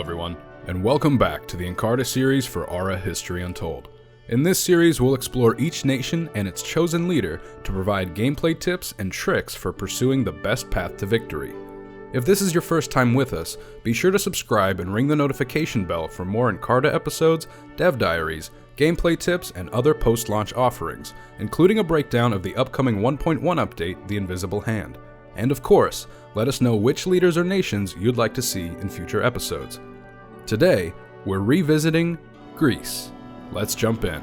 everyone, and welcome back to the Encarta series for Aura History Untold. In this series, we'll explore each nation and its chosen leader to provide gameplay tips and tricks for pursuing the best path to victory. If this is your first time with us, be sure to subscribe and ring the notification bell for more Encarta episodes, dev diaries, gameplay tips, and other post-launch offerings, including a breakdown of the upcoming 1.1 update, The Invisible Hand. And of course, let us know which leaders or nations you'd like to see in future episodes. Today, we're revisiting Greece. Let's jump in.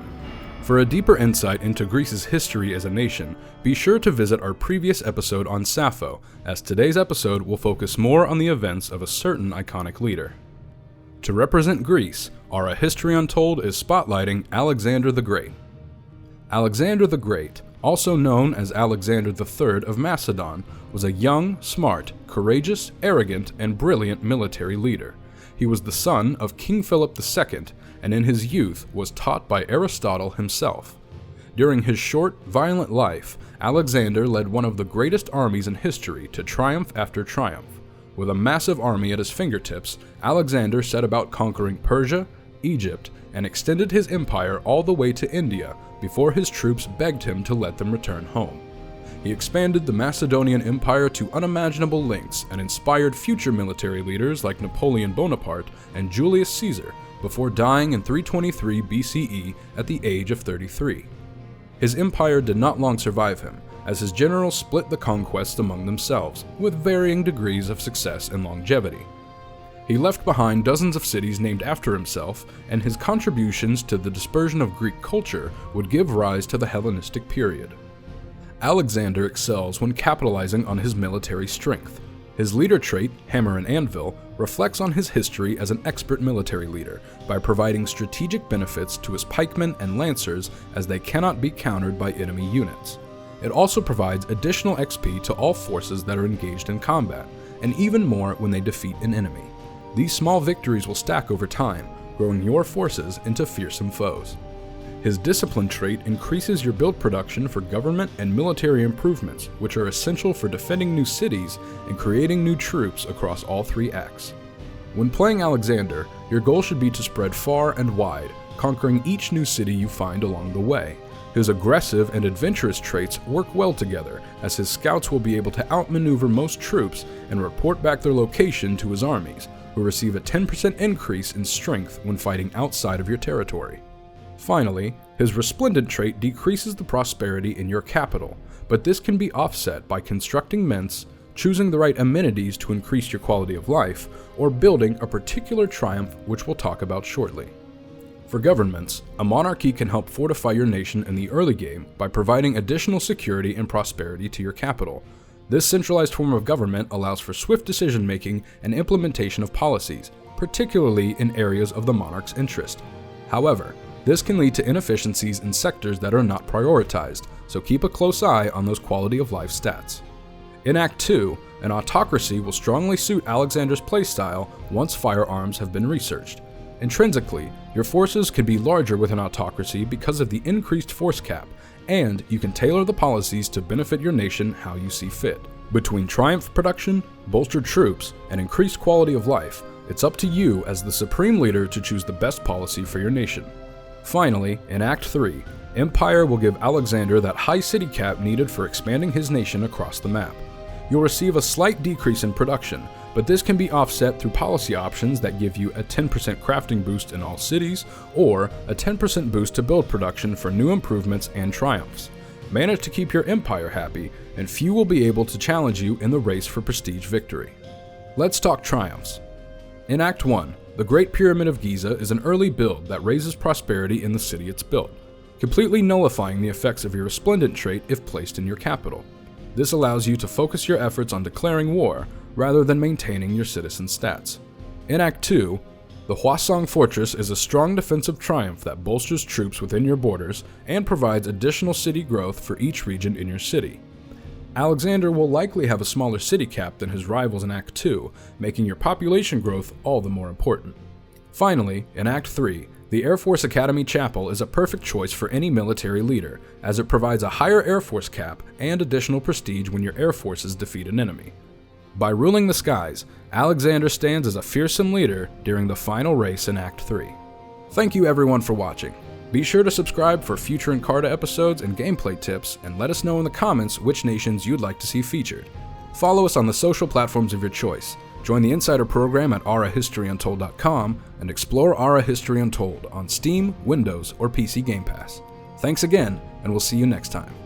For a deeper insight into Greece's history as a nation, be sure to visit our previous episode on Sappho, as today's episode will focus more on the events of a certain iconic leader. To represent Greece, Aura History Untold is spotlighting Alexander the Great. Alexander the Great, also known as Alexander III of Macedon, was a young, smart, courageous, arrogant, and brilliant military leader. He was the son of King Philip II, and in his youth was taught by Aristotle himself. During his short, violent life, Alexander led one of the greatest armies in history to triumph after triumph. With a massive army at his fingertips, Alexander set about conquering Persia, Egypt, and extended his empire all the way to India before his troops begged him to let them return home. He expanded the Macedonian Empire to unimaginable lengths and inspired future military leaders like Napoleon Bonaparte and Julius Caesar before dying in 323 BCE at the age of 33. His empire did not long survive him, as his generals split the conquest among themselves, with varying degrees of success and longevity. He left behind dozens of cities named after himself, and his contributions to the dispersion of Greek culture would give rise to the Hellenistic period. Alexander excels when capitalizing on his military strength. His leader trait, Hammer and Anvil, reflects on his history as an expert military leader by providing strategic benefits to his pikemen and lancers as they cannot be countered by enemy units. It also provides additional XP to all forces that are engaged in combat, and even more when they defeat an enemy. These small victories will stack over time, growing your forces into fearsome foes. His discipline trait increases your build production for government and military improvements, which are essential for defending new cities and creating new troops across all three acts. When playing Alexander, your goal should be to spread far and wide, conquering each new city you find along the way. His aggressive and adventurous traits work well together, as his scouts will be able to outmaneuver most troops and report back their location to his armies, who receive a 10% increase in strength when fighting outside of your territory. Finally, his resplendent trait decreases the prosperity in your capital, but this can be offset by constructing mints, choosing the right amenities to increase your quality of life, or building a particular triumph which we'll talk about shortly. For governments, a monarchy can help fortify your nation in the early game by providing additional security and prosperity to your capital. This centralized form of government allows for swift decision-making and implementation of policies, particularly in areas of the monarch's interest. However, this can lead to inefficiencies in sectors that are not prioritized, so keep a close eye on those quality of life stats. In Act 2, an autocracy will strongly suit Alexander's playstyle once firearms have been researched. Intrinsically, your forces could be larger with an autocracy because of the increased force cap, and you can tailor the policies to benefit your nation how you see fit. Between triumph production, bolstered troops, and increased quality of life, it's up to you as the supreme leader to choose the best policy for your nation. Finally, in Act 3, Empire will give Alexander that high city cap needed for expanding his nation across the map. You'll receive a slight decrease in production, but this can be offset through policy options that give you a 10% crafting boost in all cities, or a 10% boost to build production for new improvements and triumphs. Manage to keep your empire happy, and few will be able to challenge you in the race for prestige victory. Let's talk triumphs. In Act 1, the Great Pyramid of Giza is an early build that raises prosperity in the city it's built, completely nullifying the effects of your resplendent trait if placed in your capital. This allows you to focus your efforts on declaring war, rather than maintaining your citizen stats. In Act 2, the Hwasong Fortress is a strong defensive triumph that bolsters troops within your borders and provides additional city growth for each region in your city. Alexander will likely have a smaller city cap than his rivals in Act 2, making your population growth all the more important. Finally, in Act 3, the Air Force Academy Chapel is a perfect choice for any military leader, as it provides a higher Air Force cap and additional prestige when your Air Forces defeat an enemy. By ruling the skies, Alexander stands as a fearsome leader during the final race in Act 3. Thank you everyone for watching. Be sure to subscribe for future Encarta episodes and gameplay tips, and let us know in the comments which nations you'd like to see featured. Follow us on the social platforms of your choice. Join the Insider program at aurahistoryuntold.com and explore Aura History Untold on Steam, Windows, or PC Game Pass. Thanks again, and we'll see you next time.